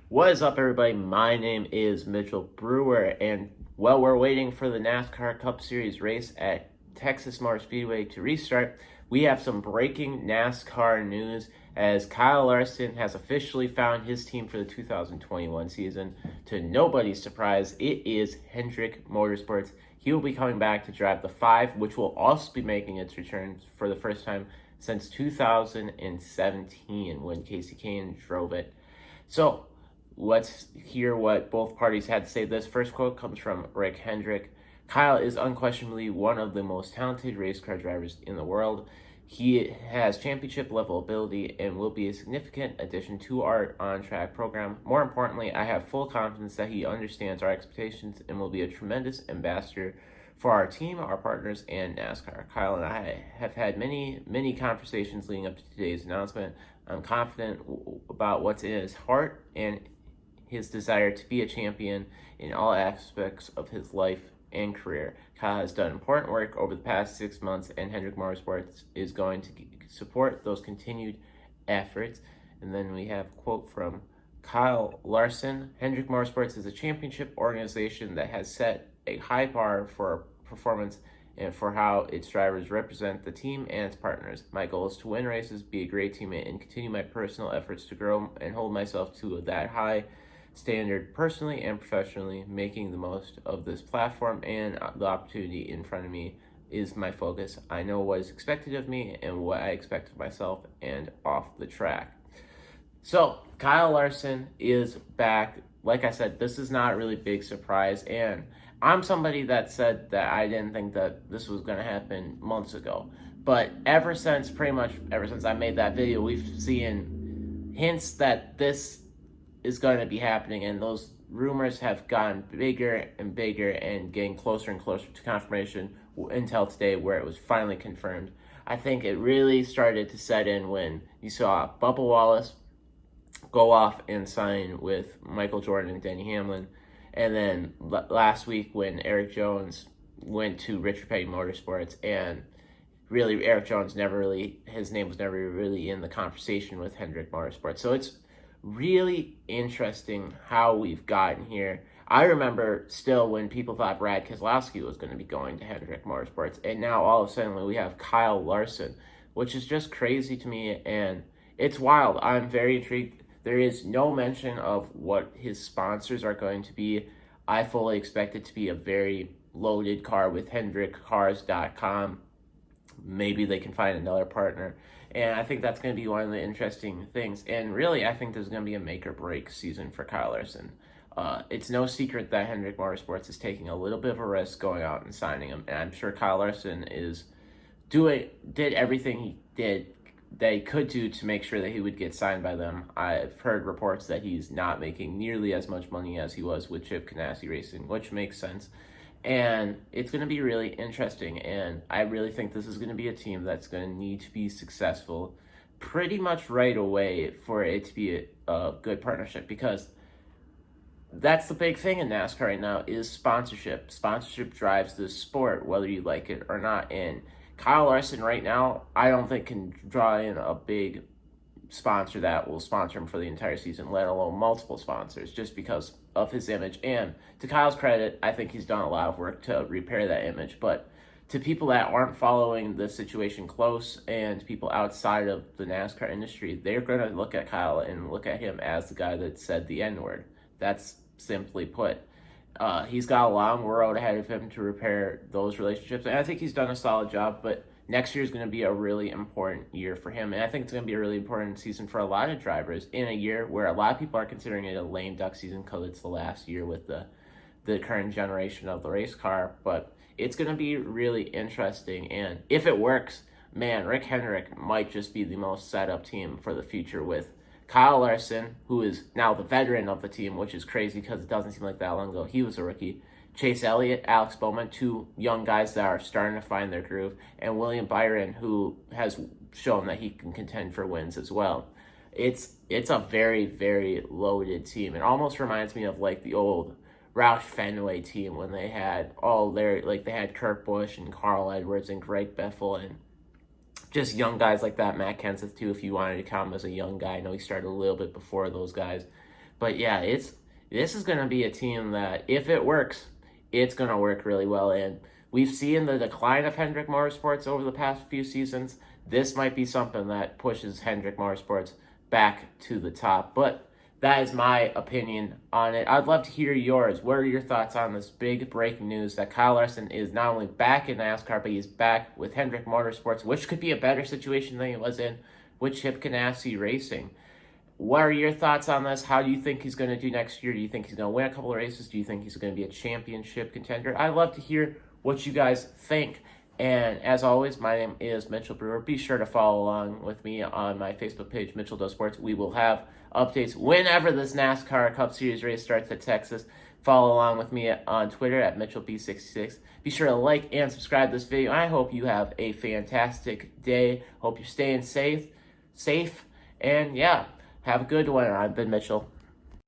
What is up, everybody? My name is Mitchell Brewer, and while we're waiting for the NASCAR Cup Series race at Texas Motor Speedway to restart, we have some breaking NASCAR news as Kyle Larson has officially found his team for the 2021 season. To nobody's surprise, it is Hendrick Motorsports. He will be coming back to drive the 5, which will also be making its return for the first time since 2017 when Casey Kane drove it. So, let's hear what both parties had to say. This first quote comes from Rick Hendrick. Kyle is unquestionably one of the most talented race car drivers in the world. He has championship level ability and will be a significant addition to our on track program. More importantly, I have full confidence that he understands our expectations and will be a tremendous ambassador for our team, our partners, and NASCAR. Kyle and I have had many conversations leading up to today's announcement. I'm confident about what's in his heart and his desire to be a champion in all aspects of his life and career. Kyle has done important work over the past 6 months, and Hendrick Motorsports is going to support those continued efforts. And then we have a quote from Kyle Larson. Hendrick Motorsports is a championship organization that has set a high bar for performance and for how its drivers represent the team and its partners. My goal is to win races, be a great teammate, and continue my personal efforts to grow and hold myself to that high standard personally and professionally. Making the most of this platform and the opportunity in front of me is my focus. I know what is expected of me and what I expect of myself and off the track. So, Kyle Larson is back. Like I said, this is not a really big surprise, and I'm somebody that said that I didn't think that this was going to happen months ago. But pretty much ever since I made that video, we've seen hints that this is going to be happening, and those rumors have gotten bigger and bigger and getting closer and closer to confirmation until today, where it was finally confirmed. I think it really started to set in when you saw Bubba Wallace go off and sign with Michael Jordan and Denny Hamlin, and then last week when Eric Jones went to Richard Petty Motorsports, and really Eric Jones his name was never really in the conversation with Hendrick Motorsports. So it's really interesting how we've gotten here. I remember still when people thought Brad Keselowski was going to be going to Hendrick Motorsports, and now all of a sudden we have Kyle Larson, which is just crazy to me, and it's wild. I'm very intrigued. There is no mention of what his sponsors are going to be. I fully expect it to be a very loaded car with HendrickCars.com. Maybe they can find another partner. And I think that's going to be one of the interesting things. And really, I think there's going to be a make or break season for Kyle Larson. It's no secret that Hendrick Motorsports is taking a little bit of a risk going out and signing him. And I'm sure Kyle Larson did everything that he could do to make sure that he would get signed by them. I've heard reports that he's not making nearly as much money as he was with Chip Ganassi Racing, which makes sense. And it's going to be really interesting, and I really think this is going to be a team that's going to need to be successful pretty much right away for it to be a good partnership, because that's the big thing in NASCAR right now is sponsorship. Sponsorship drives this sport, whether you like it or not, and Kyle Larson right now, I don't think can draw in a big sponsor that will sponsor him for the entire season, let alone multiple sponsors, just because of his image. And to Kyle's credit, I think he's done a lot of work to repair that image. But to people that aren't following the situation close and people outside of the NASCAR industry, they're going to look at Kyle and look at him as the guy that said the N-word. That's simply put. He's got a long road ahead of him to repair those relationships, and I think he's done a solid job, but next year is going to be a really important year for him, and I think it's going to be a really important season for a lot of drivers in a year where a lot of people are considering it a lame duck season because it's the last year with the current generation of the race car, but it's going to be really interesting, and if it works, man, Rick Hendrick might just be the most set up team for the future with Kyle Larson, who is now the veteran of the team, which is crazy because it doesn't seem like that long ago he was a rookie. Chase Elliott, Alex Bowman, two young guys that are starting to find their groove, and William Byron, who has shown that he can contend for wins as well. It's a very, very loaded team. It almost reminds me of like the old Roush Fenway team when they had they had Kurt Busch and Carl Edwards and Greg Biffle and just young guys like that. Matt Kenseth too, if you wanted to count him as a young guy. I know he started a little bit before those guys. But yeah, this is going to be a team that, if it works, it's going to work really well. And we've seen the decline of Hendrick Motorsports over the past few seasons. This might be something that pushes Hendrick Motorsports back to the top. But that is my opinion on it. I'd love to hear yours. What are your thoughts on this big breaking news that Kyle Larson is not only back in NASCAR, but he's back with Hendrick Motorsports, which could be a better situation than he was in with Chip Ganassi Racing? What are your thoughts on this? How do you think he's going to do next year? Do you think he's going to win a couple of races? Do you think he's going to be a championship contender? I'd love to hear what you guys think. And as always, my name is Mitchell Brewer. Be sure to follow along with me on my Facebook page, Mitchell Does Sports. We will have updates whenever this NASCAR Cup Series race starts at Texas. Follow along with me on Twitter at MitchellB66. Be sure to like and subscribe to this video. I hope you have a fantastic day. Hope you're staying safe. And yeah, have a good one. I've been Mitchell.